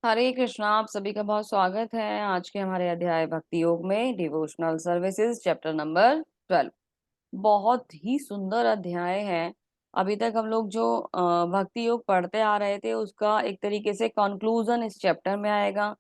हरे कृष्णा। आप सभी का बहुत स्वागत है आज के हमारे अध्याय भक्ति योग में डिवोशनल सर्विसेज चैप्टर नंबर 12। बहुत ही सुंदर अध्याय है। अभी तक हम लोग जो भक्ति योग पढ़ते आ रहे थे उसका एक तरीके से कंक्लूजन इस चैप्टर में आएगा।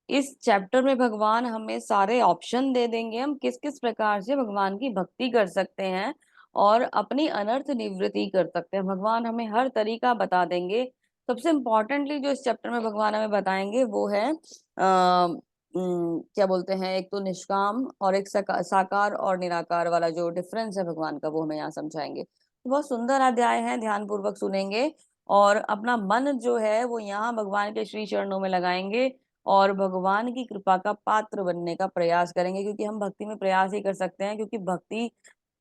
इस चैप्टर में भगवान हमें सारे ऑप्शन दे देंगे, हम किस किस प्रकार से भगवान की भक्ति कर सकते हैं और अपनी अनर्थ निवृत्ति कर सकते हैं। भगवान हमें हर तरीका बता देंगे। सबसे इम्पोर्टेंटली जो इस चैप्टर में भगवान हमें बताएंगे वो है क्या बोलते हैं, एक तो निष्काम और एक साकार और निराकार वाला जो डिफरेंस है भगवान का, वो हमें यहाँ समझाएंगे। तो बहुत सुंदर अध्याय है, ध्यान पूर्वक सुनेंगे और अपना मन जो है वो यहाँ भगवान के श्री चरणों में लगाएंगे और भगवान की कृपा का पात्र बनने का प्रयास करेंगे, क्योंकि हम भक्ति में प्रयास ही कर सकते हैं। क्योंकि भक्ति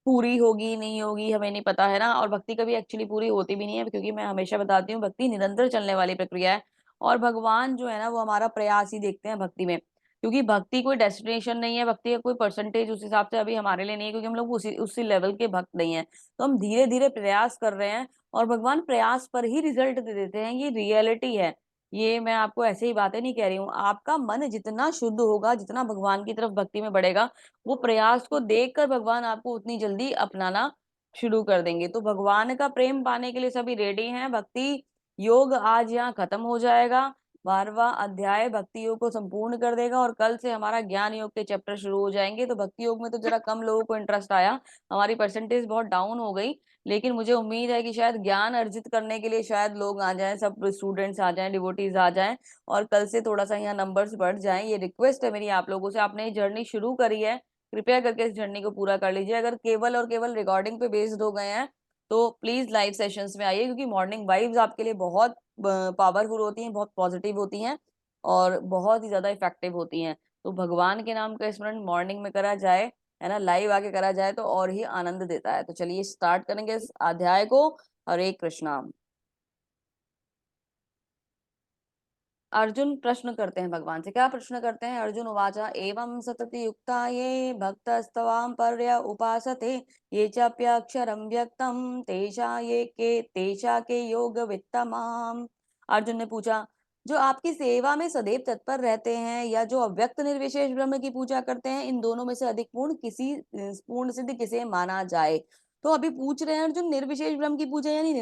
पूरी होगी नहीं होगी हमें नहीं पता है ना, और भक्ति कभी एक्चुअली पूरी होती भी नहीं है, क्योंकि मैं हमेशा बताती हूँ भक्ति निरंतर चलने वाली प्रक्रिया है। और भगवान जो है ना वो हमारा प्रयास ही देखते हैं भक्ति में, क्योंकि भक्ति कोई डेस्टिनेशन नहीं है, भक्ति का कोई परसेंटेज उस हिसाब से अभी हमारे लिए नहीं है, क्योंकि हम लोग उसी लेवल के भक्त नहीं है। तो हम धीरे धीरे प्रयास कर रहे हैं और भगवान प्रयास पर ही रिजल्ट दे देते हैं, ये रियलिटी है। ये मैं आपको ऐसे ही बातें नहीं कह रही हूँ। आपका मन जितना शुद्ध होगा, जितना भगवान की तरफ भक्ति में बढ़ेगा, वो प्रयास को देखकर भगवान आपको उतनी जल्दी अपनाना शुरू कर देंगे। तो भगवान का प्रेम पाने के लिए सभी रेडी हैं। भक्ति योग आज यहाँ खत्म हो जाएगा। 12वां अध्याय भक्ति योग को संपूर्ण कर देगा और कल से हमारा ज्ञान योग के चैप्टर शुरू हो जाएंगे। तो भक्ति योग में तो जरा कम लोगों को इंटरेस्ट आया, हमारी परसेंटेज बहुत डाउन हो गई, लेकिन मुझे उम्मीद है कि शायद ज्ञान अर्जित करने के लिए शायद लोग आ जाएं, सब स्टूडेंट्स आ जाएं, डिवोटीज आ जाएं और कल से थोड़ा सा यहाँ नंबर्स बढ़ जाएं। ये रिक्वेस्ट है मेरी आप लोगों से। आपने ये जर्नी शुरू करी है, कृपया करके इस जर्नी को पूरा कर लीजिए। अगर केवल और केवल रिकॉर्डिंग पे बेस्ड हो गए हैं तो प्लीज लाइव सेशंस में आइए, क्योंकि मॉर्निंग वाइब्स आपके लिए बहुत पावरफुल होती हैं, बहुत पॉजिटिव होती हैं और बहुत ही ज्यादा इफेक्टिव होती हैं। तो भगवान के नाम का स्मरण मॉर्निंग में करा जाए, है ना, लाइव आके करा जाए तो और ही आनंद देता है। तो चलिए स्टार्ट करेंगे इस अध्याय को। हरे कृष्णा। अर्जुन प्रश्न करते हैं भगवान से। क्या प्रश्न करते हैं? अर्जुन उवाचा एवं सतति युक्ता ये भक्तस्तवाम पर्य उपासते ये चाप्यक्षरम व्यक्तम तेषा के योग वित्तमाम। अर्जुन ने पूछा, जो आपकी सेवा में सदैव तत्पर रहते हैं या जो अव्यक्त निर्विशेष ब्रह्म की पूजा करते हैं, इन दोनों में से अधिक पूर्ण सिद्ध किसे माना जाए? तो अभी पूछ रहे हैं अर्जुन, निर्विशेष ब्रह्म की पूजा यानी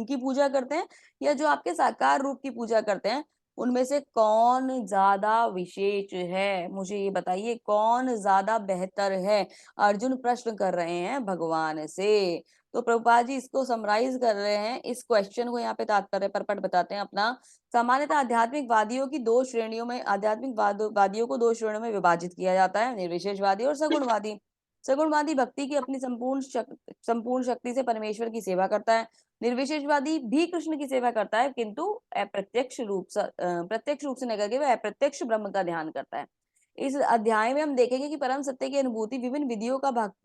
की पूजा करते हैं या जो आपके साकार रूप की पूजा करते हैं, उनमें से कौन ज्यादा विशेष है? मुझे ये बताइए, कौन ज्यादा बेहतर है? अर्जुन प्रश्न कर रहे हैं भगवान से। तो प्रभुपाद जी इसको समराइज कर रहे हैं, इस क्वेश्चन को यहाँ पे तात्पर्य परपट बताते हैं अपना। सामान्यतः आध्यात्मिक वादियों को दो श्रेणियों में विभाजित किया जाता है, निर्विशेषवादी और सगुणवादी। सगुणवादी भक्ति की अपनी संपूर्ण शक्ति से परमेश्वर की सेवा करता है। निर्विशेषवादी भी कृष्ण की सेवा करता है, किंतु प्रत्यक्ष रूप से नहीं करके वह अप्रत्यक्ष ब्रह्म का ध्यान करता है। इस अध्याय में हम देखेंगे कि परम सत्य की अनुभूति विभिन्न विधियों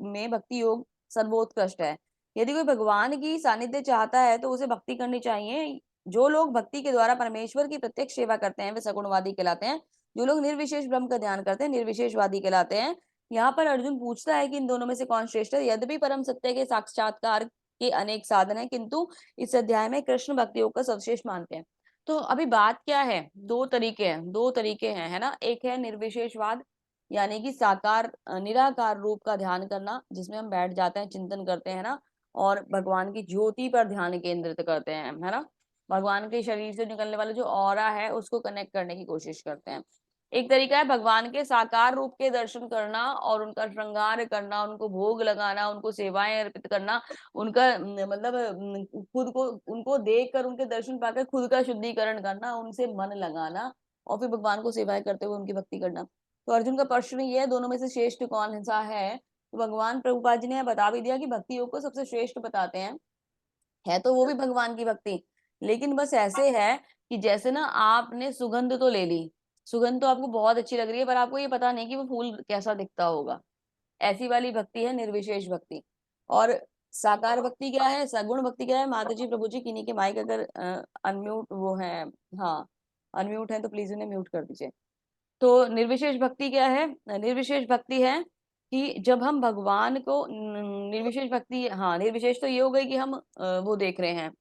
में भक्ति योग सर्वोत्कृष्ट है। यदि कोई भगवान की सानिध्य चाहता है तो उसे भक्ति करनी चाहिए। जो लोग भक्ति के द्वारा परमेश्वर की प्रत्यक्ष सेवा करते हैं वे सगुणवादी कहलाते हैं। जो लोग निर्विशेष ब्रह्म का ध्यान करते हैं निर्विशेषवादी कहलाते हैं। यहाँ पर अर्जुन पूछता है कि इन दोनों में से कौन श्रेष्ठ है। यद्यपि परम सत्य के साक्षात्कार के अनेक साधन है, किंतु इस अध्याय में कृष्ण भक्ति योग का सर्वश्रेष्ठ मानते हैं। तो अभी बात क्या है? दो तरीके हैं, है ना। एक है निर्विशेषवाद, यानी कि निराकार रूप का ध्यान करना, जिसमें हम बैठ जाते हैं, चिंतन करते हैं ना, और भगवान की ज्योति पर ध्यान केंद्रित करते हैं, है ना। भगवान के शरीर से निकलने वाला जो ऑरा है उसको कनेक्ट करने की कोशिश करते हैं। एक तरीका है भगवान के साकार रूप के दर्शन करना और उनका श्रृंगार करना, उनको भोग लगाना, उनको सेवाएं अर्पित करना, उनका मतलब खुद को उनको देख कर, उनके दर्शन पाकर खुद का शुद्धिकरण करना, उनसे मन लगाना और फिर भगवान को सेवाएं करते हुए उनकी भक्ति करना। तो अर्जुन का प्रश्न ये है, दोनों में से श्रेष्ठ कौन सा है? तो भगवान प्रभुपाद जी ने बता भी दिया कि भक्ति योग को सबसे श्रेष्ठ बताते हैं। है तो वो भी भगवान की भक्ति, लेकिन बस ऐसे है कि जैसे ना आपने सुगंध तो ले ली, सुगंध तो आपको बहुत अच्छी लग रही है, पर आपको ये पता नहीं कि वो फूल कैसा दिखता होगा। ऐसी वाली भक्ति है निर्विशेष भक्ति। और साकार भक्ति क्या है, सगुण भक्ति क्या है? माता जी, प्रभु जी, किन्हीं के माइक अगर अनम्यूट वो है, हाँ अनम्यूट है तो प्लीज उन्हें म्यूट कर दीजिए। तो निर्विशेष भक्ति क्या है? निर्विशेष भक्ति है कि जब हम भगवान को निर्विशेष भक्ति, हाँ निर्विशेष तो ये हो गई कि हम वो देख रहे हैं,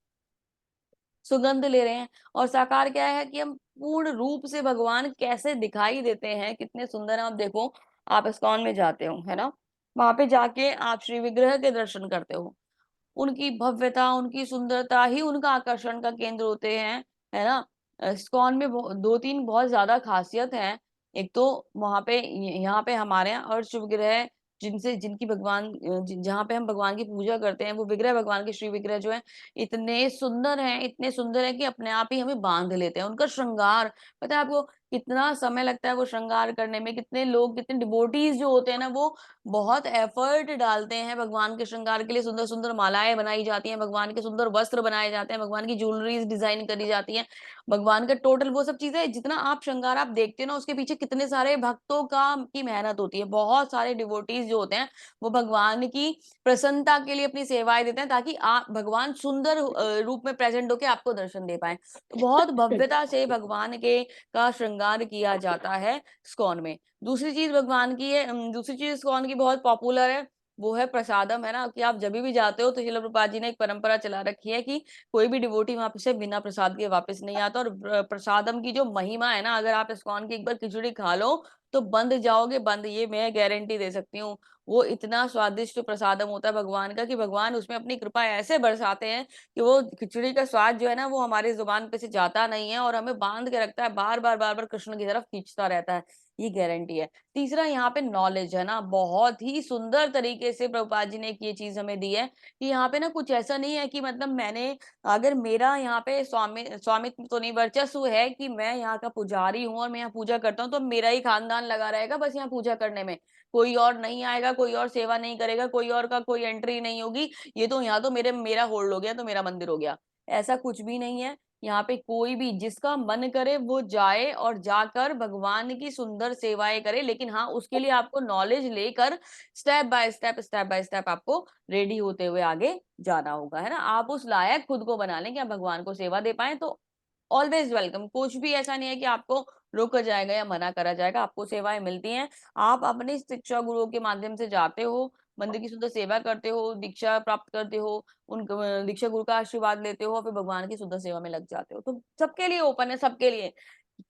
सुगंध ले रहे हैं। और साकार क्या है कि हम पूर्ण रूप से भगवान कैसे दिखाई देते हैं, कितने सुंदर हैं। आप देखो, आप इस्कॉन में जाते हो, है ना? वहाँ पे जाके आप श्री विग्रह के दर्शन करते हो। उनकी भव्यता, उनकी सुंदरता ही उनका आकर्षण का केंद्र होते हैं, है ना? इस्कॉन में 2-3 बहुत ज़्यादा ख़ासियत हैं। एक तो वहाँ पे यहाँ पे हमारे यहाँ अर्श विग्रह जिनसे जिनकी भगवान जहाँ पे हम भगवान की पूजा करते हैं, वो विग्रह भगवान के श्री विग्रह जो हैं, इतने सुंदर हैं कि अपने आप ही हमें बाँध लेते हैं। उनका श्रृंगार, पता है आपको कितना समय लगता है वो श्रृंगार करने में, कितने लोग, कितने डिवोटीज़ जो होते हैं ना, वो बहुत एफर्ट डालते हैं भगवान के श्रृंगार के लिए। सुंदर-सुंदर मालाएँ बनाई जाती हैं, भगवान के सुंदर वस्त्र बनाए जाते हैं, भगवान की ज्वेलरीज़ डिज़ाइन करी जाती हैं। भगवान का टोटल वो सब चीज़ें जितना आप श्रृंगार आप देखते हो ना, उसके पीछे कितने सारे भक्तों का की मेहनत होती है। बहुत सारे डिवोटीज़ जो होते हैं, वो भगवान की प्रसन्नता के लिए अपनी सेवाएँ देते हैं ताकि आप भगवान सुंदर रूप में प्रेज़ेंट होके आपको दर्शन दे पाएँ। तो बहुत भव्यता से भगवान के का श्रृंगार किया जाता है इस्कॉन में। दूसरी चीज़ भगवान की है दूसरी चीज़ इस्कॉन की बहुत पॉपुलर है, वो है प्रसादम, है ना? कि आप जभी भी जाते हो तो श्रील प्रभुपाद जी ने एक परंपरा चला रखी है कि कोई भी डिवोटी वहाँ पे से बिना प्रसाद के वापस नहीं आता और प्रसादम की जो महिमा है ना, अगर आप इस्कॉन की एक बार खिचड़ी खा लो, तो बंद जाओगे बंद, ये मैं गारंटी दे सकती हूँ। वो इतना स्वादिष्ट प्रसादम होता है भगवान का कि भगवान उसमें अपनी कृपा ऐसे बरसाते हैं कि वो खिचड़ी का स्वाद जो है ना, वो हमारी ज़ुबान पे से जाता नहीं है और हमें बाँध के रखता है, बार-बार, बार-बार कृष्ण की तरफ खींचता रहता है। ये गारंटी है। तीसरा यहाँ पे नॉलेज है ना, बहुत ही सुंदर तरीके से प्रभुपाद जी ने एक ये चीज़ हमें दी है कि यहाँ पे ना कुछ ऐसा नहीं है कि मतलब मैंने अगर मेरा यहाँ पे स्वामित्व तो नहीं, वर्चस्व है कि मैं यहाँ का पुजारी हूँ और मैं यहाँ पूजा करता हूँ, तो मेरा ही खानदान लगा रहेगा बस यहाँ पूजा करने में। कोई और नहीं आएगा, कोई और सेवा नहीं करेगा, कोई और का कोई एंट्री नहीं होगी। ये तो यहाँ तो मेरा होल्ड हो गया, तो मेरा मंदिर हो गया। ऐसा कुछ भी नहीं है। यहाँ पे कोई भी जिसका मन करे वो जाए और जाकर भगवान की सुंदर सेवाएँ करे। लेकिन हाँ, उसके लिए आपको नॉलेज लेकर स्टेप बाय स्टेप आपको रेडी होते हुए आगे जाना होगा, है ना? आप उस लायक खुद को बना लें कि आप भगवान को सेवा दे पाएँ तो ऑलवेज़ वेलकम। कुछ भी ऐसा नहीं है कि आपको रोका जाएगा या मना करा जाएगा, आपको सेवाएँ मिलती हैं। आप अपनी शिक्षा गुरुओं के माध्यम से जाते हो, मंदिर की शुद्ध सेवा करते हो, दीक्षा प्राप्त करते हो, दीक्षा गुरु का आशीर्वाद लेते हो और फिर भगवान की शुद्ध सेवा में लग जाते हो। तो सबके लिए ओपन है, सबके लिए।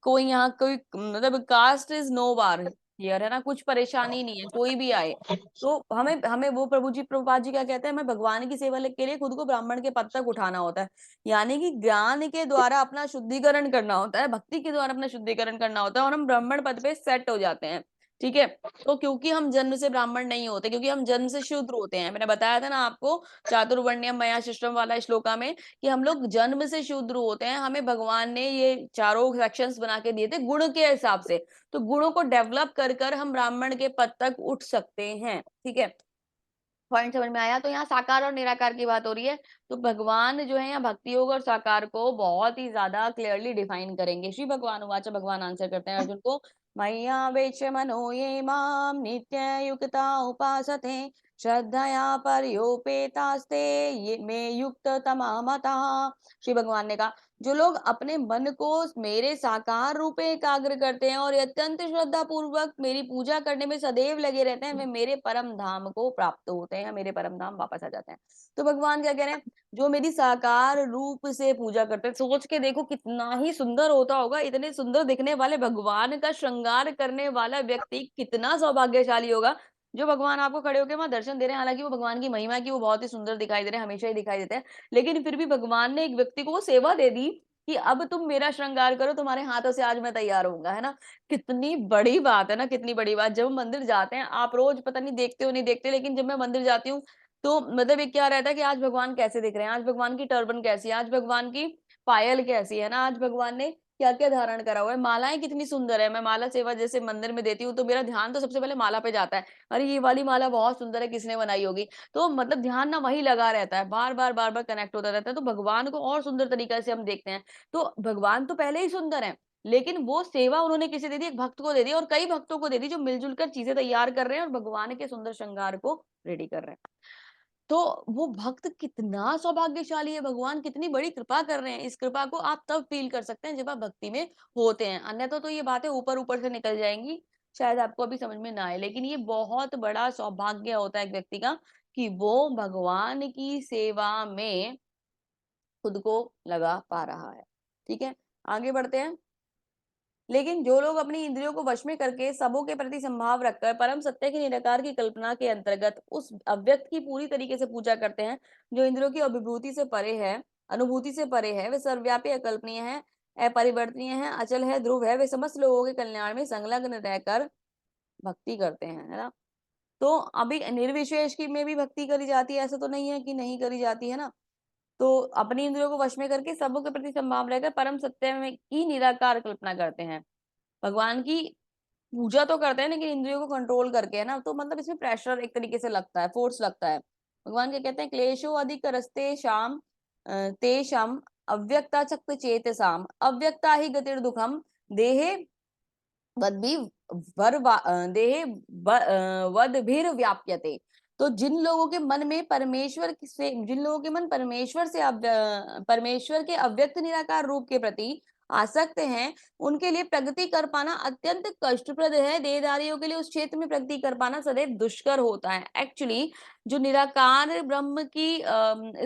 कोई यहाँ कोई मतलब caste is no bar here, है ना? कुछ परेशानी नहीं है, कोई भी आए। तो हमें हमें वो प्रभुपाद जी क्या कहते हैं, हमें भगवान की सेवा के लिए खुद को ब्राह्मण के पद तक उठाना होता है। यानी कि ज्ञान के द्वारा अपना शुद्धिकरण करना होता है, भक्ति के द्वारा अपना शुद्धिकरण करना होता है और हम ब्राह्मण पद पे सेट हो जाते हैं। ठीक है? तो क्योंकि हम जन्म से ब्राह्मण नहीं होते, क्योंकि हम जन्म से शूद्र होते हैं। मैंने बताया था ना आपको चातुर्वर्ण्यम मया सृष्टम वाला श्लोका में कि हम लोग जन्म से शूद्र होते हैं। हमें भगवान ने ये चारों सेक्शंस बना के दिए थे गुण के हिसाब से। तो गुणों को डेवलप कर हम ब्राह्मण के पद तक उठ सकते हैं। ठीक है? पॉइंट समझ में आया? तो यहाँ साकार और निराकार की बात हो रही है। तो भगवान जो है यहाँ भक्ति योग और साकार को बहुत ही ज़्यादा क्लियरली डिफाइन करेंगे। श्री भगवान उवाच, भगवान आंसर करते हैं अर्जुन को, मय्यावेच मनो ये माम नित्ययुक्ता उपासते श्रद्धया पर्योपेतास्ते ये मे युक्त तमा मतः। श्री भगवान ने कहा, जो लोग अपने मन को मेरे साकार रूप में एकाग्र करते हैं और अत्यंत श्रद्धा पूर्वक मेरी पूजा करने में सदैव लगे रहते हैं, वे मेरे परम धाम को प्राप्त होते हैं, मेरे परम धाम वापस आ जाते हैं। तो भगवान क्या कह रहे हैं, जो मेरी साकार रूप से पूजा करते हैं, सोच के देखो कितना ही सुंदर होता होगा। इतने सुंदर दिखने वाले भगवान का श्रृंगार करने वाला व्यक्ति कितना सौभाग्यशाली होगा, जो भगवान आपको खड़े होके वहां दर्शन दे रहे हैं। हालांकि वो भगवान की महिमा की वो बहुत ही सुंदर दिखाई दे रहे हैं, हमेशा ही दिखाई देते हैं, लेकिन फिर भी भगवान ने एक व्यक्ति को वो सेवा दे दी कि अब तुम मेरा श्रृंगार करो, तुम्हारे हाथों से आज मैं तैयार होऊँगा, है ना? कितनी बड़ी बात है ना, कितनी बड़ी बात। जब हम मंदिर जाते हैं, आप रोज़ पता नहीं देखते हो, नहीं देखते, लेकिन जब मैं मंदिर जाती हूँ, तो मतलब एक क्या रहता है कि आज भगवान कैसे दिख रहे हैं, आज भगवान की टर्बन कैसी है, आज भगवान की पायल कैसी है ना, आज भगवान ने क्या-क्या धारण करा हुआ है, मालाएँ कितनी सुंदर है। मैं माला सेवा जैसे मंदिर में देती हूँ, तो मेरा ध्यान तो सबसे पहले माला पे जाता है। अरे! ये वाली माला बहुत सुंदर है, किसने बनाई होगी? तो मतलब ध्यान ना वहीं लगा रहता है, बार-बार, बार-बार कनेक्ट होता रहता है, तो भगवान को और सुंदर तरीके से हम देखते हैं। तो भगवान तो पहले ही सुंदर हैं, लेकिन वो सेवा उन्होंने किसे दे दी? एक भक्त को दे दी और कई भक्तों को दे दी जो मिल-जुल कर चीज़ें तैयार कर रहे हैं और भगवान के सुंदर श्रृंगार को रेडी कर रहे हैं। तो वो भक्त कितना सौभाग्यशाली है, भगवान कितनी बड़ी कृपा कर रहे हैं। इस कृपा को आप तब फ़ील कर सकते हैं जब आप भक्ति में होते हैं। अन्यथा तो ये बातें ऊपर-ऊपर से निकल जाएँगी, शायद आपको अभी समझ में ना आए। लेकिन ये बहुत बड़ा सौभाग्य होता है एक व्यक्ति का कि वो भगवान की सेवा में खुद को लगा पा रहा है। ठीक है? आगे बढ़ते हैं। लेकिन जो लोग अपनी इंद्रियों को वश में करके सबों के प्रति संभाव रखकर परम सत्य के निराकार की कल्पना के अंतर्गत उस अव्यक्त की पूरी तरीके से पूजा करते हैं, जो इंद्रियों की अभिभूति से परे है, अनुभूति से परे है, वे सर्वव्यापी, अकल्पनीय है, अपरिवर्तनीय है, अचल है, ध्रुव है, वे समस्त लोगों के कल्याण में संलग्न रहकर भक्ति करते हैं, है ना। तो अभी निर्विशेष की में भी भक्ति करी जाती है, ऐसा तो नहीं है कि नहीं करी जाती है ना। तो अपनी इंद्रियों को वश में करके सबों के प्रति संभाव रहकर परम सत्य में की निराकार कल्पना करते हैं। भगवान की पूजा तो करते हैं लेकिन इंद्रियों को कंट्रोल करके, है ना। तो मतलब इसमें प्रेशर एक तरीके से लगता है, फोर्स लगता है। भगवान क्या कहते हैं, क्लेशो अधिक रस्ते शाम तेषाम अव्यक्ता चक्त चेतसाम अव्यक्ता ही गतिर दुखम देहे वद्भि देहे वदभिर व्याप्यते। तो जिन लोगों के मन में परमेश्वर से, जिन लोगों के मन परमेश्वर से परमेश्वर के अव्यक्त निराकार रूप के प्रति आसक्त हैं, उनके लिए प्रगति कर पाना अत्यंत कष्टप्रद है। देहधारियों के लिए उस क्षेत्र में प्रगति कर पाना सदैव दुष्कर होता है। एक्चुअली जो निराकार ब्रह्म की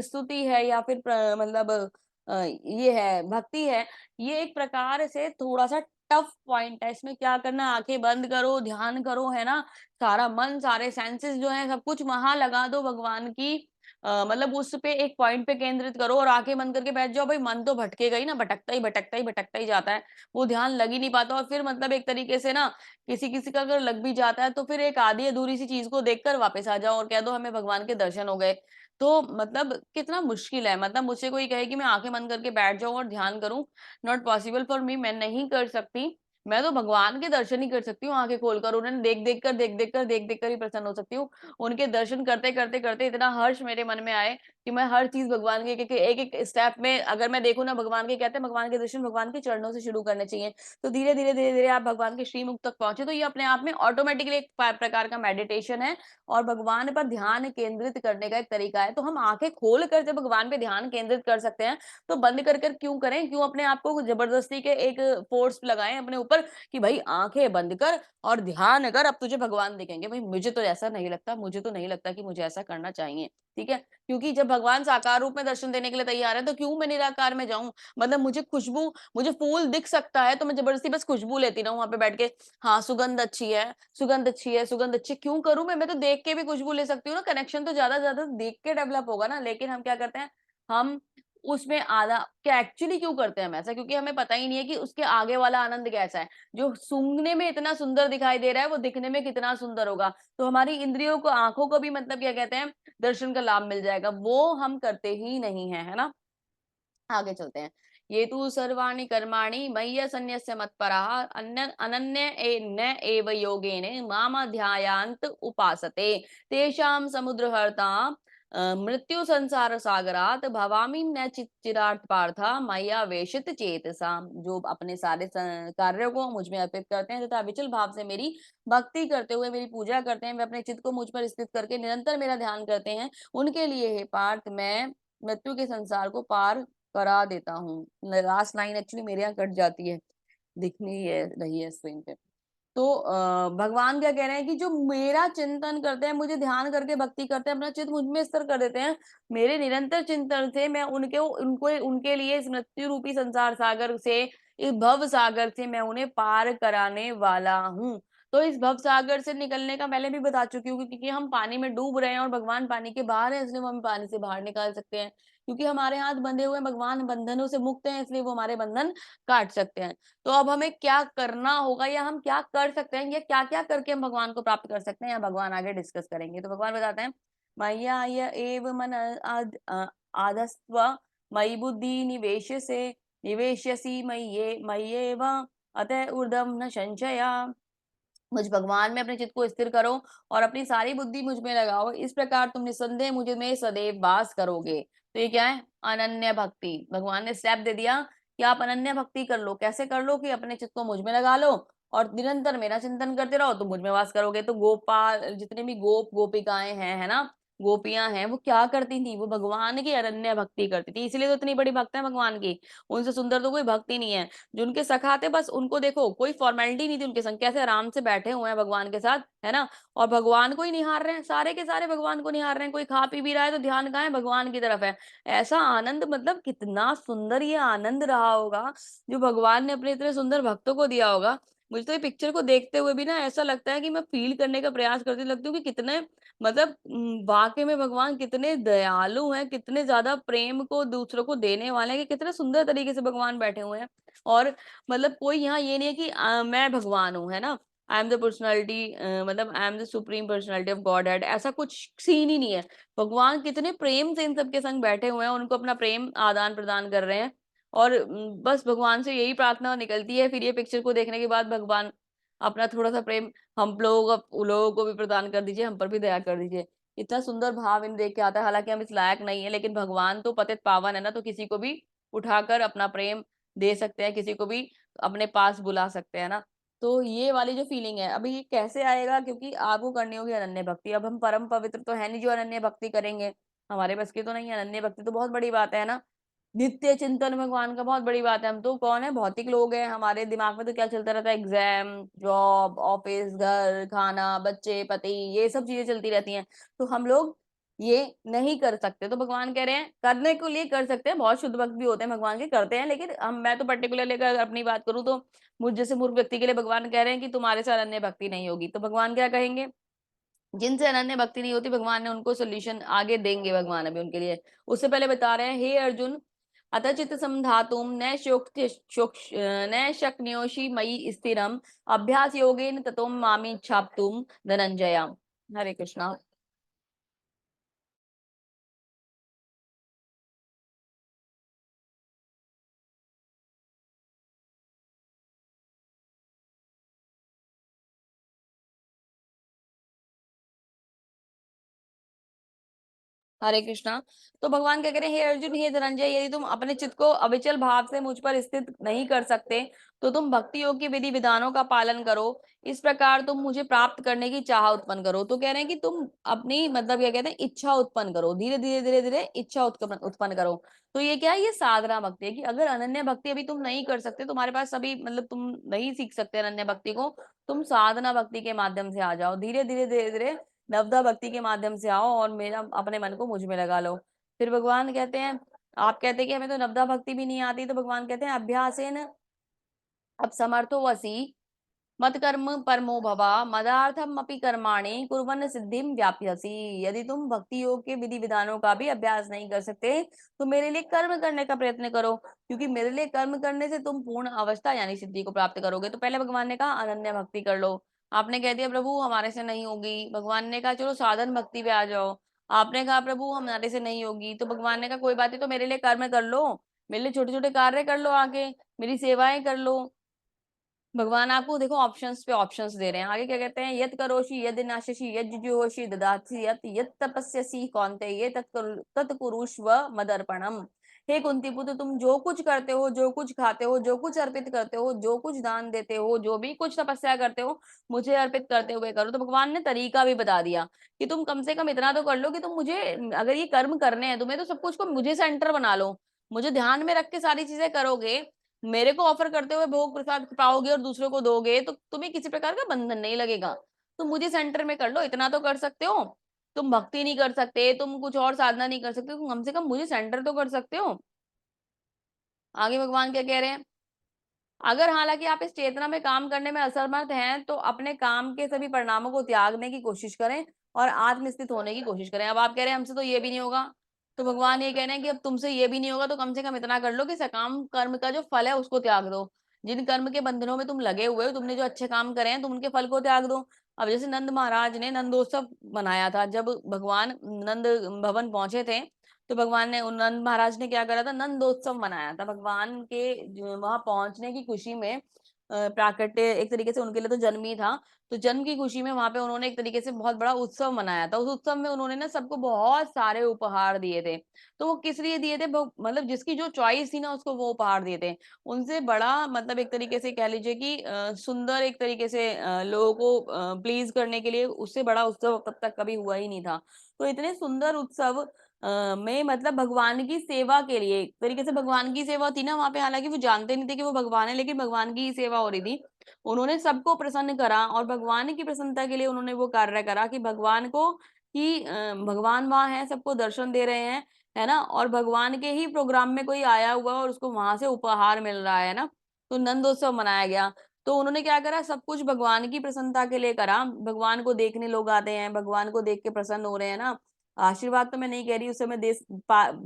स्तुति है या फिर मतलब ये है भक्ति है, ये एक प्रकार से थोड़ा सा टफ पॉइंट है। इसमें क्या करना, आंखें बंद करो, ध्यान करो, है ना। सारा मन, सारे सेंसेस जो है सब कुछ वहां लगा दो भगवान की, मतलब उस पे एक पॉइंट पे केंद्रित करो और आंखें बंद करके बैठ जाओ। भाई मन तो भटकेगा ही ना, भटकता ही भटकता ही भटकता ही जाता है, वो ध्यान लग ही नहीं पाता। और फिर मतलब एक तरीके से ना, किसी किसी का अगर लग भी जाता है तो फिर एक आधी अधूरी सी चीज को देखकर वापस आ जाओ और कह दो हमें भगवान के दर्शन हो गए। तो मतलब कितना मुश्किल है। मतलब मुझसे कोई कहे कि मैं आंखें बंद करके बैठ जाऊं और ध्यान करूं, नॉट पॉसिबल फॉर मी, मैं नहीं कर सकती। मैं तो भगवान के दर्शन ही कर सकती हूँ आंखें खोलकर, उन्हें देख देख कर ही प्रसन्न हो सकती हूँ। उनके दर्शन करते करते करते इतना हर्ष मेरे मन में आए कि मैं हर चीज भगवान के एक एक स्टेप में अगर मैं देखूँ ना, भगवान के कहते हैं भगवान के दर्शन भगवान के चरणों से शुरू करने चाहिए। तो धीरे धीरे धीरे धीरे आप भगवान के श्रीमुख तक पहुंचे, तो ये अपने आप में ऑटोमेटिकली एक प्रकार का मेडिटेशन है और भगवान पर ध्यान केंद्रित करने का एक तरीका है। तो हम आंखें खोल कर जब भगवान पे ध्यान केंद्रित कर सकते हैं, तो बंद कर कर क्यों करें, क्यों अपने आप को जबरदस्ती के एक फोर्स लगाएं अपने ऊपर कि भाई आंखें बंद कर और ध्यान कर, अब तुझे भगवान दिखेंगे। भाई मुझे तो ऐसा नहीं लगता, मुझे तो नहीं लगता कि मुझे ऐसा करना चाहिए, ठीक है। क्योंकि जब भगवान साकार रूप में दर्शन देने के लिए तैयार है तो क्यों मैं निराकार में जाऊं। मतलब मुझे खुशबू, मुझे फूल दिख सकता है तो मैं जबरदस्ती बस खुशबू लेती रहूं वहां पे बैठ के। हाँ सुगंध अच्छी है, सुगंध अच्छी है, सुगंध अच्छी, क्यों करूं मैं तो देख के भी खुशबू ले सकती हूँ ना। कनेक्शन तो ज्यादा ज्यादा देख के डेवलप होगा ना। लेकिन हम क्या करते हैं, हम उसमें आधा क्या एक्चुअली क्यों करते हैं हम ऐसा, क्योंकि हमें पता ही नहीं है कि उसके आगे वाला आनंद कैसा है। जो सूंघने में इतना सुंदर दिखाई दे रहा है वो दिखने में कितना सुंदर होगा। तो हमारी इंद्रियों को, आंखों को भी मतलब क्या कहते हैं, दर्शन का लाभ मिल जाएगा। वो हम करते ही नहीं है, है ना। आगे चलते हैं। ये तु सर्वाणि कर्माणि मय्य सन्न्यस्य मत्पराः अनन्य न एव योगेन मामध्यायान्त उपासते तेषां समुद्रहर्ता मृत्यु संसार सागरात भवामि न चिरार्थ पार्था मय्या वेशित चेतसाम। जो अपने सारे कार्यों को मुझ में अर्पित करते हैं तथा विचल भाव से मेरी भक्ति करते हुए मेरी पूजा करते हैं, वे अपने चित्त को मुझ पर स्थित करके निरंतर मेरा ध्यान करते हैं, उनके लिए हे पार्थ मैं मृत्यु के संसार को पार करा देता हूँ। लास्ट लाइन एक्चुअली मेरे यहाँ कट जाती है, दिख नहीं है रही है स्क्रीन पे। तो भगवान क्या कह रहे हैं कि जो मेरा चिंतन करते हैं, मुझे ध्यान करके भक्ति करते हैं, अपना चित्त मुझ में स्थिर कर देते हैं, मेरे निरंतर चिंतन से मैं उनके उनको उनके लिए इस मृत्यु रूपी संसार सागर से, इस भव सागर से मैं उन्हें पार कराने वाला हूँ। तो इस भव सागर से निकलने का पहले भी बता चुकी हूँ, क्योंकि हम पानी में डूब रहे हैं और भगवान पानी के बाहर है, इसलिए वो हमें पानी से बाहर निकाल सकते हैं। क्योंकि हमारे हाथ बंधे हुए, भगवान बंधनों से मुक्त हैं, इसलिए वो हमारे बंधन काट सकते हैं। तो अब हमें क्या करना होगा या हम क्या कर सकते हैं, या क्या क्या करके हम भगवान को प्राप्त कर सकते हैं, या भगवान आगे डिस्कस करेंगे। तो भगवान बताते हैं, मय्या एव मन आधस्त्व मयि बुद्धि निवेश्यसि मय्येव अतः ऊर्ध्वं न संशया। मुझ भगवान में अपने चित्त को स्थिर करो और अपनी सारी बुद्धि मुझ में लगाओ, इस प्रकार तुम निसंदेह मुझ में सदैव वास करोगे। तो ये क्या है, अनन्य भक्ति। भगवान ने स्टेप दे दिया कि आप अनन्य भक्ति कर लो। कैसे कर लो, कि अपने चित्त को मुझ में लगा लो और निरंतर मेरा चिंतन करते रहो तो मुझ में वास करोगे। तो गोपाल जितने भी गोप गोपिकाएं हैं, है ना, गोपियां हैं वो क्या करती थी, वो भगवान की अनन्य भक्ति करती थी, इसलिए तो इतनी बड़ी भक्त है भगवान की। उनसे सुंदर तो कोई भक्ति नहीं है। जो उनके सखा थे बस उनको देखो, कोई फॉर्मेलिटी नहीं थी उनके संग, कैसे आराम से बैठे हुए हैं भगवान के साथ, है ना, और भगवान को ही निहार रहे हैं, सारे के सारे भगवान को निहार रहे हैं। कोई खा पी भी रहा है तो ध्यान कहाँ है, भगवान की तरफ है। ऐसा आनंद, मतलब कितना सुंदर ये आनंद रहा होगा जो भगवान ने अपने इतने सुंदर भक्तों को दिया होगा। मुझे तो ये पिक्चर को देखते हुए भी ना ऐसा लगता है कि मैं फील करने का प्रयास करती लगती हूँ कि कितने, मतलब वाकई में भगवान कितने दयालु हैं, कितने ज्यादा प्रेम को दूसरों को देने वाले हैं, कि कितने सुंदर तरीके से भगवान बैठे हुए हैं। और मतलब कोई यहाँ ये नहीं है कि मैं भगवान हूँ, है ना, आई एम द पर्सनैलिटी, मतलब I am the supreme personality of God head, ऐसा कुछ सीन ही नहीं है। भगवान कितने प्रेम से इन सबके संग बैठे हुए हैं, उनको अपना प्रेम आदान प्रदान कर रहे हैं। और बस भगवान से यही प्रार्थना निकलती है फिर ये पिक्चर को देखने के बाद, भगवान अपना थोड़ा सा प्रेम हम लोगों को भी प्रदान कर दीजिए, हम पर भी दया कर दीजिए। इतना सुंदर भाव इन देख के आता है, हालांकि हम इस लायक नहीं है, लेकिन भगवान तो पतित पावन है ना, तो किसी को भी उठाकर अपना प्रेम दे सकते हैं, किसी को भी अपने पास बुला सकते हैं ना। तो ये वाली जो फीलिंग है, अभी ये कैसे आएगा, क्योंकि आपको करनी होगी अनन्य भक्ति। अब हम परम पवित्र तो है नहीं जो अनन्य भक्ति करेंगे, हमारे बस की तो नहीं है। अनन्य भक्ति तो बहुत बड़ी बात है ना, नित्य चिंतन भगवान का बहुत बड़ी बात है। हम तो कौन है, भौतिक लोग हैं, हमारे दिमाग में तो क्या चलता रहता है, एग्जाम, जॉब, ऑफिस, घर, खाना, बच्चे, पति, ये सब चीजें चलती रहती हैं। तो हम लोग ये नहीं कर सकते। तो भगवान कह रहे हैं करने के लिए कर सकते हैं, बहुत शुद्ध भक्त भी होते हैं भगवान के, करते हैं, लेकिन हम, मैं तो पर्टिकुलरली अगर अपनी बात करूँ तो मुझ जैसे मूर्ख व्यक्ति के लिए भगवान कह रहे हैं कि तुम्हारे से अनन्य भक्ति नहीं होगी। तो भगवान क्या कहेंगे, जिनसे अनन्य भक्ति नहीं होती, भगवान ने उनको सोल्यूशन आगे देंगे भगवान अभी उनके लिए। उससे पहले बता रहे हैं, हे अर्जुन, अतः चित्त समधातुम न न शक्नोषि मयि स्थिरम अभ्यास योगेन ततो मामि छाप्तुम धनंजया। हरे कृष्णा। हरे कृष्णा। तो भगवान क्या कह रहे हैं, हे अर्जुन, हे धनंजय, यदि तुम अपने चित्त को अविचल भाव से मुझ पर स्थित नहीं कर सकते तो तुम भक्ति योग की विधि विधानों का पालन करो। इस प्रकार तुम मुझे प्राप्त करने की चाह उत्पन्न करो। तो कह रहे हैं कि तुम अपनी, मतलब क्या कहते हैं, इच्छा उत्पन्न करो, धीरे धीरे धीरे धीरे इच्छा उत्पन्न करो। तो ये क्या है, ये साधना भक्ति है, कि अगर अनन्य भक्ति अभी तुम नहीं कर सकते, तुम्हारे पास अभी, मतलब तुम नहीं सीख सकते अनन्य भक्ति को, तुम साधना भक्ति के माध्यम से आ जाओ, धीरे धीरे धीरे धीरे नवदा भक्ति के माध्यम से आओ और मेरा अपने मन को मुझ में लगा लो। फिर भगवान कहते हैं, आप कहते हैं कि हमें तो नवदा भक्ति भी नहीं आती, तो भगवान कहते हैं अभ्यासेन अब समर्थो वसी मत कर्म परमो भवा मदार्थम अपि कर्माणि कुर्वन् सिद्धिम व्याप्यसी। यदि तुम भक्ति योग के विधि विधानों का भी अभ्यास नहीं कर सकते तो मेरे लिए कर्म करने का प्रयत्न करो, क्योंकि मेरे लिए कर्म करने से तुम पूर्ण अवस्था यानी सिद्धि को प्राप्त करोगे। तो पहले भगवान ने कहा अनन्य भक्ति कर लो। आपने कह दिया प्रभु हमारे से नहीं होगी, भगवान ने कहा चलो साधन भक्ति पे आ जाओ। आपने कहा प्रभु हमारे से नहीं होगी, तो भगवान ने कहा कोई बात नहीं, तो मेरे लिए कर्म कर लो, मेरे लिए छोटे छोटे कार्य कर लो, आगे मेरी सेवाएं कर लो। भगवान आपको देखो ऑप्शंस पे ऑप्शंस दे रहे हैं। आगे क्या कहते हैं, यत करोषि यद नाशसि यद जुहोषि ददासि यत यत तपस्यसि कौन्तेय तत्कुरुष्व मदर्पणम। हे कुंती पुत्र, तुम जो कुछ करते हो, जो कुछ खाते हो, जो कुछ अर्पित करते हो, जो कुछ दान देते हो, जो भी कुछ तपस्या करते हो, मुझे अर्पित करते हुए करो। तो भगवान ने तरीका भी बता दिया कि तुम कम से कम इतना तो कर लो कि तुम मुझे, अगर ये कर्म करने हैं तुम्हें, तो सब कुछ को मुझे सेंटर बना लो, मुझे ध्यान में रख के सारी चीजें करोगे, मेरे को ऑफर करते हुए भोग प्रसाद पाओगे और दूसरों को दोगे, तो तुम्हें किसी प्रकार का बंधन नहीं लगेगा। तुम मुझे सेंटर में कर लो, इतना तो कर सकते हो। तुम भक्ति नहीं कर सकते, तुम कुछ और साधना नहीं कर सकते, तुम कम से कम मुझे सेंटर तो कर सकते हो। आगे भगवान क्या कह रहे हैं, अगर हालांकि आप इस चेतना में काम करने में असमर्थ हैं तो अपने काम के सभी परिणामों को त्यागने की कोशिश करें और आत्मस्थित होने की कोशिश करें। अब आप कह रहे हैं हमसे तो ये भी नहीं होगा, तो भगवान ये कह रहे हैं कि अब तुमसे ये भी नहीं होगा तो कम से कम इतना कर लो कि सकाम कर्म का जो फल है उसको त्याग दो। जिन कर्म के बंधनों में तुम लगे हुए हो, तुमने जो अच्छे काम करे हैं, तुम उनके फल को त्याग दो। अब जैसे नंद महाराज ने नंदोत्सव मनाया था, जब भगवान नंद भवन पहुंचे थे, तो भगवान ने, नंद महाराज ने क्या करा था, नंदोत्सव मनाया था भगवान के वहां पहुंचने की खुशी में। प्राकट्य एक तरीके से उनके लिए तो जन्म ही था। तो जन्म की खुशी में वहाँ पे उन्होंने एक तरीके से बहुत बड़ा उत्सव मनाया था। उस उत्सव में उन्होंने ना सबको बहुत सारे उपहार दिए थे। तो वो किस लिए दिए थे? मतलब जिसकी जो चॉइस थी ना उसको वो उपहार दिए थे। उनसे बड़ा मतलब एक तरीके से कह लीजिए कि सुंदर एक तरीके से लोगों को प्लीज़ करने के लिए उससे बड़ा उत्सव तब तक कभी हुआ ही नहीं था। तो इतने सुंदर उत्सव में मतलब भगवान की सेवा के लिए एक तरीके से भगवान की सेवा थी ना वहाँ पे, हालाँकि वो जानते नहीं थे कि वो भगवान है, लेकिन भगवान की ही सेवा हो रही थी। उन्होंने सबको प्रसन्न करा और भगवान की प्रसन्नता के लिए उन्होंने वो कार्य करा कि भगवान को कि भगवान वहाँ हैं, सबको दर्शन दे रहे हैं, है ना? और भगवान के ही प्रोग्राम में कोई आया हुआ है और उसको वहाँ से उपहार मिल रहा है ना? तो नंदोत्सव मनाया गया। तो उन्होंने क्या करा, सब कुछ भगवान की प्रसन्नता के लिए करा। भगवान को देखने लोग आते हैं, भगवान को देख के प्रसन्न हो रहे हैं ना। आशीर्वाद तो मैं नहीं कह रही उस समय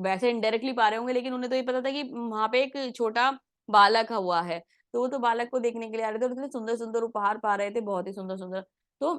वैसे इनडायरेक्टली पा रहे होंगे, लेकिन उन्हें तो ये पता था कि वहाँ पे एक छोटा बालक हुआ है। तो वो तो बालक को देखने के लिए आ रहे थे और इतने सुंदर-सुंदर उपहार पा रहे थे, बहुत ही सुंदर-सुंदर। तो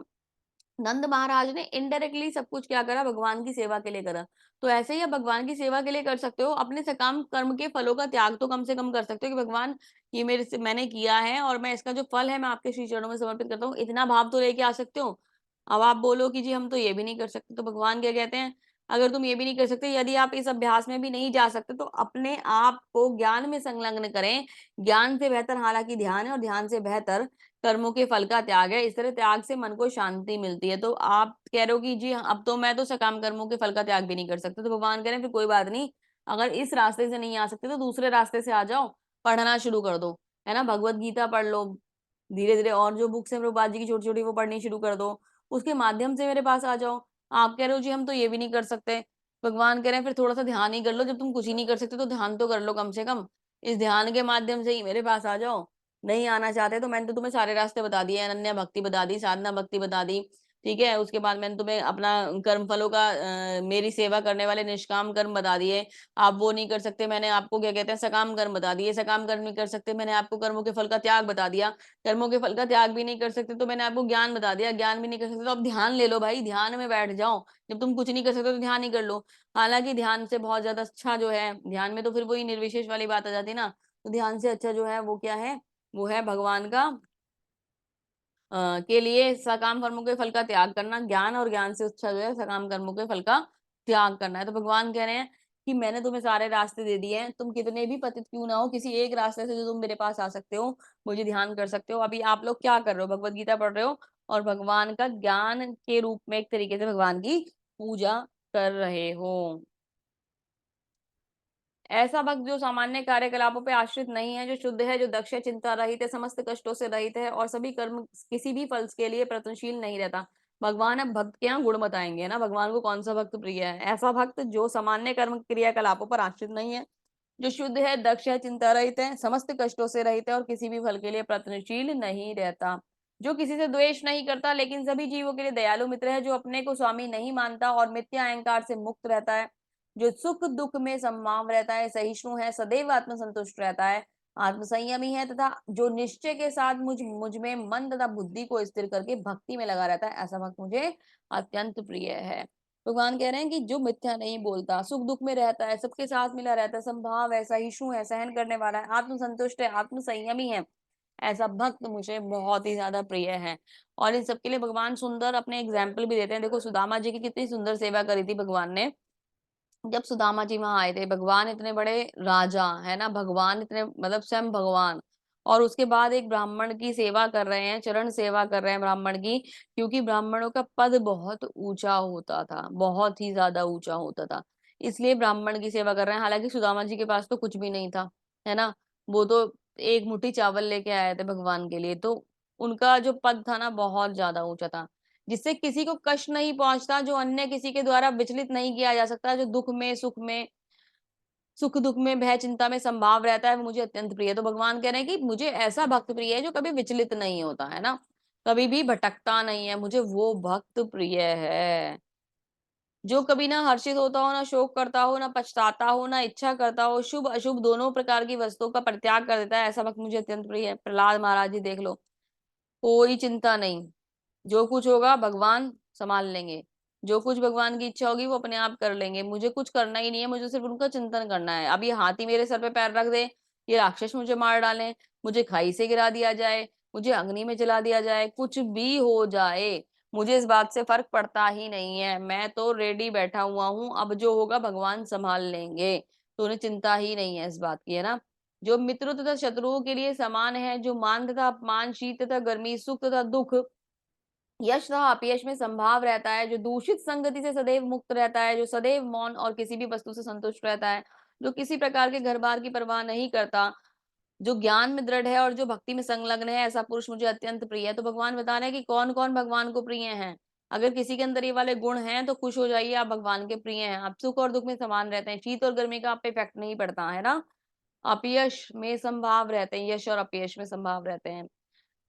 नंद महाराज ने इनडायरेक्टली सब कुछ क्या करा, भगवान की सेवा के लिए करा। तो ऐसे ही आप भगवान की सेवा के लिए कर सकते हो, अपने सकाम कर्म के फलों का त्याग तो कम से कम कर सकते हो कि भगवान ये मेरे से मैंने किया है और मैं इसका जो फल है मैं आपके श्री चरणों में समर्पित करता हूँ, इतना भाव तो लेके आ सकते हो। अब आप बोलो कि जी हम तो ये भी नहीं कर सकते, तो भगवान क्या कहते हैं, अगर तुम ये भी नहीं कर सकते, यदि आप इस अभ्यास में भी नहीं जा सकते तो अपने आप को ज्ञान में संलग्न करें। ज्ञान से बेहतर हालाँकि ध्यान है और ध्यान से बेहतर कर्मों के फल का त्याग है। इस तरह त्याग से मन को शांति मिलती है। तो आप कह रहे हो कि जी अब तो मैं तो सकाम कर्मों के फल का त्याग भी नहीं कर सकता। तो भगवान कह रहे हैं फिर कोई बात नहीं, अगर इस रास्ते से नहीं आ सकते तो दूसरे रास्ते से आ जाओ, पढ़ना शुरू कर दो, है ना? भगवत गीता पढ़ लो, धीरे-धीरे और जो बुक्स हैं प्रभुपाद जी की छोटी-छोटी वो पढ़नी शुरू कर दो। उसके माध्यम से मेरे पास आ जाओ। आप कह रहे हो जी हम तो ये भी नहीं कर सकते। भगवान कह रहे हैं फिर थोड़ा-सा ध्यान ही कर लो, जब तुम कुछ ही नहीं कर सकते तो ध्यान तो कर लो कम से कम। इस ध्यान के माध्यम से ही मेरे पास आ जाओ। नहीं आना चाहते तो मैंने तो तुम्हें सारे रास्ते बता दिए, अनन्या भक्ति बता दी, साधना भक्ति बता दी, ठीक है? उसके बाद मैंने तुम्हें अपना कर्म फलों का मेरी सेवा करने वाले निष्काम कर्म बता दिए। आप वो नहीं कर सकते, मैंने आपको क्या कहते हैं सकाम कर्म बता दिए, सकाम कर्म नहीं कर सकते, मैंने आपको कर्मों के फल का त्याग बता दिया, कर्मों के फल का त्याग भी नहीं कर सकते तो मैंने आपको ज्ञान बता दिया, ज्ञान भी नहीं कर सकते तो अब ध्यान ले लो भाई, ध्यान में बैठ जाओ। जब तुम कुछ नहीं कर सकते तो ध्यान ही कर लो। हालाँकि ध्यान से बहुत ज़्यादा अच्छा जो है, ध्यान में तो फिर वही निर्विशेष वाली बात आ जाती है ना, तो ध्यान से अच्छा जो है वो क्या है, वो है भगवान का के लिए सकाम कर्मों के फल का त्याग करना, ज्ञान और ज्ञान से अच्छा जो है सकाम कर्मों के फल का त्याग करना है। तो भगवान कह रहे हैं कि मैंने तुम्हें सारे रास्ते दे दिए हैं, तुम कितने भी पतित क्यों ना हो, किसी एक रास्ते से जो तुम मेरे पास आ सकते हो, मुझे ध्यान कर सकते हो। अभी आप लोग क्या कर रहे हो? भगवत गीता पढ़ रहे हो और भगवान का ज्ञान के रूप में एक तरीके से भगवान की पूजा कर रहे हो। ऐसा भक्त जो सामान्य कार्यकलापों पे आश्रित नहीं है, जो शुद्ध है, जो दक्ष है, चिंता रहित है, समस्त कष्टों से रहित है और सभी कर्म किसी भी फल के लिए प्रयत्नशील नहीं रहता। भगवान अब भक्त के यहाँ गुण बताएंगे ना, भगवान को कौन सा भक्त प्रिय है। ऐसा भक्त जो सामान्य कर्म क्रियाकलापों पर आश्रित नहीं है, जो शुद्ध है, दक्ष है, चिंता रहित है, समस्त कष्टों से रहित है और किसी भी फल के लिए प्रयत्नशील नहीं रहता। जो किसी से द्वेष नहीं करता लेकिन सभी जीवों के लिए दयालु मित्र है, जो अपने को स्वामी नहीं मानता और मिथ्या अहंकार से मुक्त रहता है, जो सुख दुख में सम्माव रहता है, सहिष्णु है, सदैव आत्मसंतुष्ट रहता है, आत्मसंयमी है तथा जो निश्चय के साथ मुझ में मन तथा बुद्धि को स्थिर करके भक्ति में लगा रहता है, ऐसा भक्त मुझे अत्यंत प्रिय है। भगवान कह रहे हैं कि जो मिथ्या नहीं बोलता, सुख दुख में रहता है, सबके साथ मिला रहता है, समभाव है, सहिष्णु है, सहन करने वाला है, आत्मसंतुष्ट है, आत्मसंयमी है, ऐसा भक्त मुझे बहुत ही ज्यादा प्रिय है। और इन सबके लिए भगवान सुंदर अपने एग्जाम्पल भी देते हैं। देखो सुदामा जी की कितनी सुंदर सेवा करी थी भगवान ने। जब सुदामा जी वहाँ आए थे, भगवान इतने बड़े राजा, है ना? भगवान इतने मतलब स्वयं भगवान और उसके बाद एक ब्राह्मण की सेवा कर रहे हैं, चरण सेवा कर रहे हैं ब्राह्मण की, क्योंकि ब्राह्मणों का पद बहुत ऊँचा होता था, बहुत ही ज़्यादा ऊँचा होता था। इसलिए ब्राह्मण की सेवा कर रहे हैं, हालाँकि सुदामा जी के पास तो कुछ भी नहीं था, है ना? वो तो एक मुट्ठी चावल लेके आए थे भगवान के लिए, तो उनका जो पद था ना बहुत ज़्यादा ऊँचा था। जिससे किसी को कष्ट नहीं पहुँचता, जो अन्य किसी के द्वारा विचलित नहीं किया जा सकता, जो दुःख में, सुख-दुःख में, भय चिंता में संभाव रहता है, वो मुझे अत्यंत प्रिय है। तो भगवान कह रहे हैं कि मुझे ऐसा भक्त प्रिय है जो कभी विचलित नहीं होता, है ना? कभी भी भटकता नहीं है, मुझे वो भक्त प्रिय है। जो कभी ना हर्षित होता हो, ना शोक करता हो, ना पछताता हो, ना इच्छा करता हो, शुभ-अशुभ दोनों प्रकार की वस्तुओं का परित्याग कर देता है, ऐसा भक्त मुझे अत्यंत प्रिय है। प्रहलाद महाराज जी देख लो, कोई चिंता नहीं। जो कुछ होगा भगवान सँभाल लेंगे। जो कुछ भगवान की इच्छा होगी वो अपने आप कर लेंगे। मुझे कुछ करना ही नहीं है, मुझे सिर्फ़ उनका चिंतन करना है। अब ये हाथी मेरे सर पे पैर रख दे, ये राक्षस मुझे मार डालें, मुझे खाई से गिरा दिया जाए, मुझे अग्नि में जला दिया जाए, कुछ भी हो जाए, मुझे इस बात से फ़र्क पड़ता ही नहीं है। मैं तो रेडी बैठा हुआ हूँ, अब जो होगा भगवान सँभाल लेंगे। तो उन्हें चिंता ही नहीं है इस बात की, है ना? जो मित्रों तथा शत्रुओं के लिए समान है, जो मान तथा अपमान, शीत तथा गर्मी, सुख तथा दुःख, यश तथा अपयश में संभाव रहता है, जो दूषित संगति से सदैव मुक्त रहता है, जो सदैव मौन और किसी भी वस्तु से संतुष्ट रहता है, जो किसी प्रकार के घर-बार की परवाह नहीं करता, जो ज्ञान में दृढ़ है और जो भक्ति में संलग्न है, ऐसा पुरुष मुझे अत्यंत प्रिय है। तो भगवान बता रहे हैं कि कौन-कौन भगवान को प्रिय हैं। अगर किसी के अंदर ये वाले गुण हैं, तो खुश हो जाइए, आप भगवान के प्रिय हैं। आप सुख और दुःख में समान रहते हैं, शीत और गर्मी का आप पे इफ़ेक्ट नहीं पड़ता, है ना? अपयश में संभाव रहते हैं, यश और अपयश में संभाव रहते हैं।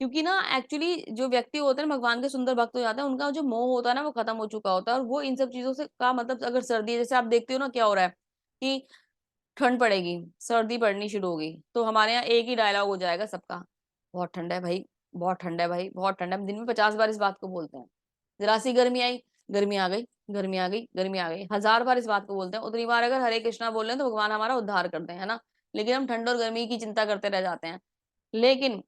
क्योंकि ना एक्चुअली जो व्यक्ति होते हैं भगवान के सुंदर भक्त हो जाते हैं, उनका जो मोह होता है ना वो खत्म हो चुका होता है और वो इन सब चीज़ों से का मतलब अगर सर्दी है जैसे आप देखते हो ना क्या हो रहा है कि ठंड पड़ेगी, सर्दी पड़नी शुरू होगी, तो हमारे यहाँ एक ही डायलॉग हो जाएगा सबका, बहुत ठंड है भाई, बहुत ठंड है भाई, बहुत ठंड है। हम दिन में 50 बार इस बात को बोलते हैं। ज़रा-सी गर्मी आई, गर्मी आ गई, गर्मी आ गई, गर्मी आ गई। 1000 बार इस बात को बोलते हैं, उतनी बार अगर हरे कृष्णा बोल रहे हैं तो भगवान हमारा उद्धार कर दें, है ना? लेकिन हम ठंड और गर्मी की चिंता करते रह जाते हैं। लेकिन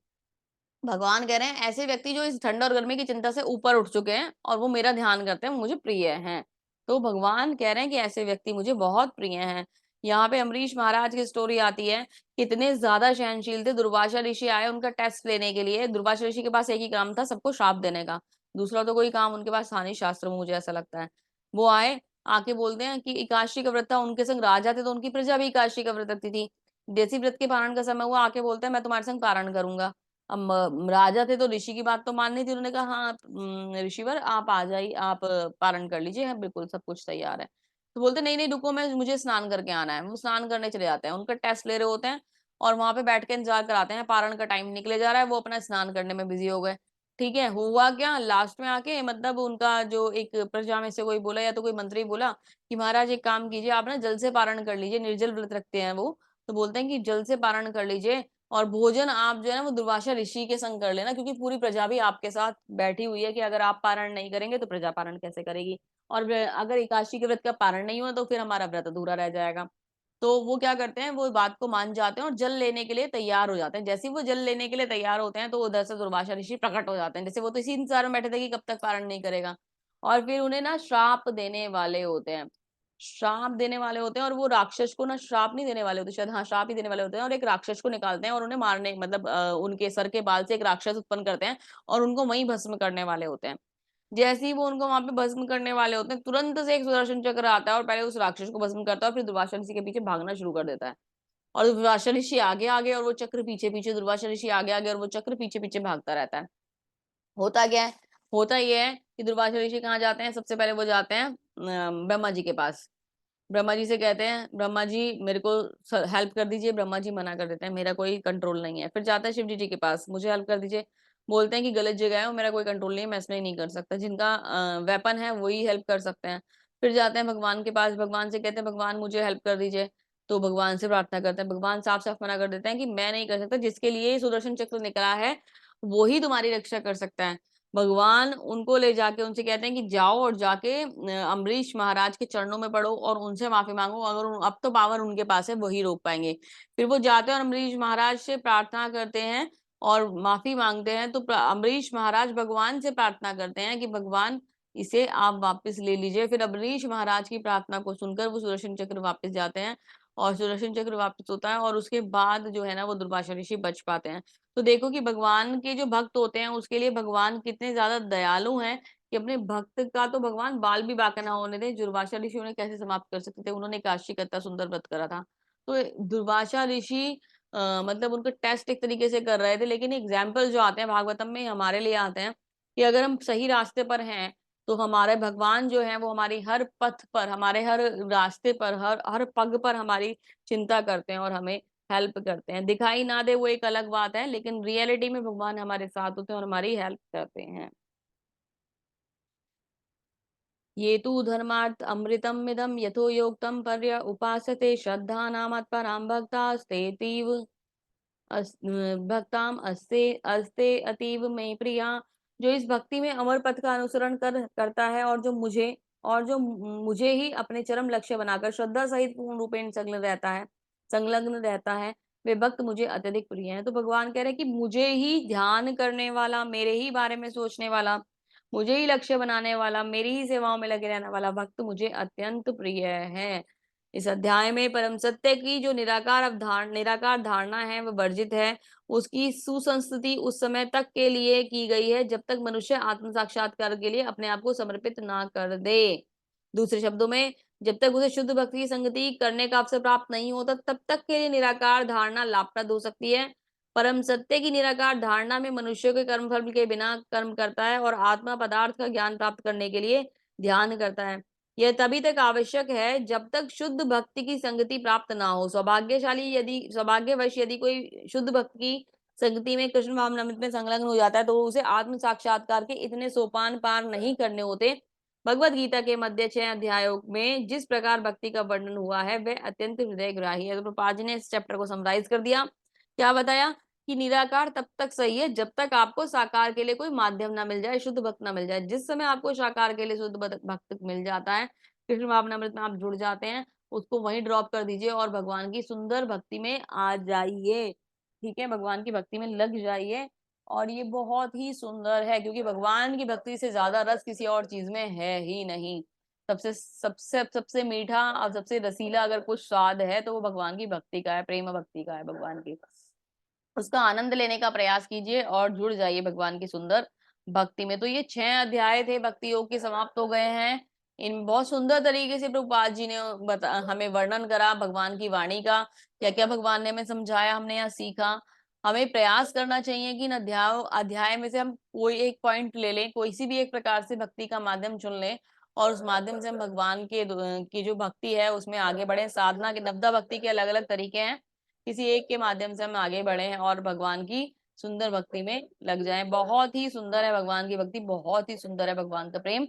भगवान कह रहे हैं ऐसे व्यक्ति जो इस ठंड और गर्मी की चिंता से ऊपर उठ चुके हैं और वो मेरा ध्यान करते हैं, मुझे प्रिय हैं। तो भगवान कह रहे हैं कि ऐसे व्यक्ति मुझे बहुत प्रिय हैं। यहाँ पे अम्बरीश महाराज की स्टोरी आती है, कितने ज़्यादा सहनशील थे, दुर्वासा ऋषि आए उनका टेस्ट लेने के लिए। दुर्वासा ऋषि के पास एक ही काम था, सबको श्राप देने का। दूसरा तो कोई काम उनके पास था नहीं शास्त्र में, मुझे ऐसा लगता है। वो आए, आके बोलते हैं कि एकादशी का व्रत था, उनके संग राजा थे तो उनकी प्रजा भी एकादशी का व्रत रखती थी। देसी व्रत के पारण का समय हुआ, आके बोलते हैं मैं तुम्हारे संग पारण करूँगा। अब राजा थे तो ऋषि की बात तो माननी थी। उन्होंने कहा हाँ ऋषिवर आप आ जाइए, आप पारण कर लीजिए, हाँ, बिल्कुल सब कुछ तैयार है। तो बोलते नहीं, नहीं रुको मैं मुझे स्नान करके आना है। वो स्नान करने चले जाते हैं। उनका टेस्ट ले रहे होते हैं और वहाँ पे बैठ के इंतज़ार कराते हैं। पारण का टाइम निकले जा रहा है, वो अपना स्नान करने में बिज़ी हो गए। ठीक है, हुआ क्या लास्ट में आके मतलब उनका जो एक प्रजा में से कोई बोला या तो कोई मंत्री बोला कि महाराज एक काम कीजिए, आप ना जल से पारण कर लीजिए, निर्जल व्रत रखते हैं वो। तो बोलते हैं कि जल से पारण कर लीजिए और भोजन आप जो है ना वो दुर्वासा ऋषि के संग कर लेना क्योंकि पूरी प्रजा भी आपके साथ बैठी हुई है कि अगर आप पारण नहीं करेंगे तो प्रजा पारण कैसे करेगी और अगर एकादशी के व्रत का पारण नहीं हुआ तो फिर हमारा व्रत अधूरा रह जाएगा। तो वो क्या करते हैं वो बात को मान जाते हैं और जल लेने के लिए तैयार हो जाते हैं। जैसे ही वो जल लेने के लिए तैयार होते हैं तो उधर से दुर्वासा ऋषि प्रकट हो जाते हैं। जैसे वो तो इसी इंतजार में बैठे थे कि कब तक पारण नहीं करेगा और फिर उन्हें ना श्राप देने वाले होते हैं। श्राप देने वाले होते हैं और वो राक्षस को ना श्राप नहीं देने वाले होते शायद, हाँ, श्राप ही देने वाले होते हैं और एक राक्षस को निकालते हैं और उन्हें मारने मतलब उनके सर के बाल से एक राक्षस उत्पन्न करते हैं और उनको वहीं भस्म करने वाले होते हैं। जैसे ही वो उनको वहाँ पे भस्म करने वाले होते हैं, तुरंत से एक सुदर्शन चक्र आता है और पहले उस राक्षस को भस्म करता है और फिर दुर्वासा ऋषि के पीछे भागना शुरू कर देता है। और दुर्वासा ऋषि आगे-आगे और वो चक्र पीछे-पीछे, दुर्वासा ऋषि आगे-आगे और वो चक्र पीछे-पीछे भागता रहता है। होता क्या है? होता ये है कि दुर्वासा ऋषि कहाँ जाते हैं? सबसे पहले वो जाते हैं ब्रह्मा जी के पास। ब्रह्मा जी से कहते हैं, "ब्रह्मा जी मेरे को स हेल्प कर दीजिए।" ब्रह्मा जी मना कर देते हैं, "मेरा कोई कंट्रोल नहीं है।" फिर जाता है शिव जी के पास, "मुझे हेल्प कर दीजिए।" बोलते हैं कि, "गलत जगह है और मेरा कोई कंट्रोल नहीं है, मैं इसमें नहीं कर सकता।" जिनका वेपन है वही हेल्प कर सकते हैं। फिर जाते हैं भगवान के पास, भगवान से कहते हैं, "भगवान मुझे हेल्प कर दीजिए।" तो भगवान से प्रार्थना करते हैं। भगवान साफ-साफ मना कर देते हैं कि, "मैं नहीं कर सकता, जिसके लिए सुदर्शन चक्र निकला है, वो ही तुम्हारी रक्षा कर सकता है।" भगवान उनको ले जाके उनसे कहते हैं कि जाओ और जाके अम्बरीश महाराज के चरणों में पड़ो और उनसे माफ़ी माँगो, अगर अब तो पावर उनके पास है, वही रोक पाएँगे। फिर वो जाते हैं और अम्बरीश महाराज से प्रार्थना करते हैं और माफ़ी माँगते हैं, तो अम्बरीश महाराज भगवान से प्रार्थना करते हैं कि भगवान इसे आप वापस ले लीजिए। फिर अम्बरीश महाराज की प्रार्थना को सुनकर वो सुदर्शन चक्र वापस जाते हैं और सुदर्शन चक्र वापस होता है और उसके बाद जो है ना, वो दुर्वासा ऋषि बच पाते हैं। तो देखो कि भगवान के जो भक्त होते हैं उसके लिए भगवान कितने ज़्यादा दयालु हैं कि अपने भक्त का तो भगवान बाल भी बांका ना होने दें। दुर्वासा ऋषि उन्हें कैसे समाप्त कर सकते थे? उन्होंने काशी का इतना सुंदर व्रत करा था। तो दुर्वासा ऋषि मतलब उनका टेस्ट एक तरीके से कर रहे थे लेकिन एग्ज़ाम्पल जो आते हैं भागवतम में हमारे लिए आते हैं कि अगर हम सही रास्ते पर हैं, तो हमारे भगवान जो हैं वो हमारी हर पथ पर, हमारे हर रास्ते पर, हर हर पग पर हमारी चिंता करते हैं और हमें हेल्प करते हैं। दिखाई ना दे वो एक अलग बात है, लेकिन रियलिटी में भगवान हमारे साथ होते हैं और हमारी हेल्प करते हैं। ये तु धर्मार्थ अमृतमिदं यथोक्तं पर्य उपासते श्रद्धानां मत्परां भक्तास्तेतीव भक्ताम अस्ते अस्ते अतीव में प्रिया। जो इस भक्ति में अमर पथ का अनुसरण करता है और जो मुझे ही अपने चरम लक्ष्य बनाकर श्रद्धा सहित पूर्ण रूपेण संलग्न रहता है, वे भक्त मुझे अत्यधिक प्रिय हैं। तो भगवान कह रहे हैं कि मुझे ही ध्यान करने वाला, मेरे ही बारे में सोचने वाला, मुझे ही लक्ष्य बनाने वाला, मेरी ही सेवाओं में लगे रहने वाला भक्त मुझे अत्यंत प्रिय है। इस अध्याय में परम सत्य की जो निराकार धारणा है वह वर्जित है। उसकी सुसंस्तुति उस समय तक के लिए की गई है जब तक मनुष्य आत्म साक्षात्कार के लिए अपने आप को समर्पित ना कर दे। दूसरे शब्दों में, जब तक उसे शुद्ध भक्ति की संगति करने का अवसर प्राप्त नहीं होता, तब तक के लिए निराकार धारणा लाभप्रद हो सकती है। परम सत्य की निराकार धारणा में मनुष्य के कर्मफल के बिना कर्म करता है और आत्मा पदार्थ का ज्ञान प्राप्त करने के लिए ध्यान करता है। यह तभी तक आवश्यक है जब तक शुद्ध भक्ति की संगति प्राप्त ना हो। सौभाग्यवश यदि कोई शुद्ध भक्ति की संगति में कृष्ण भावनामृत में संलग्न हो जाता है, तो उसे आत्म साक्षात्कार के इतने सोपान पार नहीं करने होते। भगवद गीता के मध्य 6 अध्यायों में जिस प्रकार भक्ति का वर्णन हुआ है, वह अत्यंत हृदयग्राही है। तो प्रभुपाद जी ने इस चैप्टर को समराइज कर दिया। क्या बताया? कि निराकार तब तक सही है जब तक आपको साकार के लिए कोई माध्यम ना मिल जाए, शुद्ध भक्त ना मिल जाए। जिस समय आपको साकार के लिए शुद्ध भक्त मिल जाता है, कृष्ण भावनामृत में आप जुड़ जाते हैं, उसको वहीं ड्रॉप कर दीजिए और भगवान की सुंदर भक्ति में आ जाइए। ठीक है, भगवान की भक्ति में लग जाइए और ये बहुत ही सुंदर है, क्योंकि भगवान की भक्ति से ज्यादा रस किसी और चीज में है ही नहीं। सबसे सबसे सबसे मीठा और सबसे रसीला अगर कुछ स्वाद है तो वो भगवान की भक्ति का है, प्रेम भक्ति का है भगवान की। उसका आनंद लेने का प्रयास कीजिए और जुड़ जाइए भगवान की सुंदर भक्ति में। तो ये 6 अध्याय थे, भक्ति योग के समाप्त हो गए हैं। इन बहुत सुंदर तरीके से प्रभुपाद जी ने हमें वर्णन करा भगवान की वाणी का, क्या क्या भगवान ने हमें समझाया, हमने यहाँ सीखा। हमें प्रयास करना चाहिए कि इन अध्याय में से हम कोई एक पॉइंट ले लें, कोई सी भी एक प्रकार से भक्ति का माध्यम चुन लें और उस माध्यम से हम भगवान के की जो भक्ति है उसमें आगे बढ़े। साधना के नवदा भक्ति के अलग अलग तरीके हैं, किसी एक के माध्यम से हम आगे बढ़े हैं और भगवान की सुंदर भक्ति में लग जाएं। बहुत ही सुंदर है भगवान की भक्ति, बहुत ही सुंदर है भगवान का प्रेम।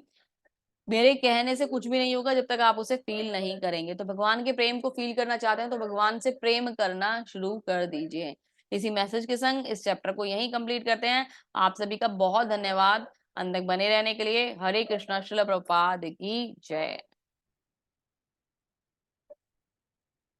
मेरे कहने से कुछ भी नहीं होगा जब तक आप उसे फील नहीं करेंगे। तो भगवान के प्रेम को फील करना चाहते हैं तो भगवान से प्रेम करना शुरू कर दीजिए। इसी मैसेज के संग इस चैप्टर को यहीं कंप्लीट करते हैं। आप सभी का बहुत धन्यवाद अंत तक बने रहने के लिए। हरे कृष्णा। श्रील प्रभुपाद की जय।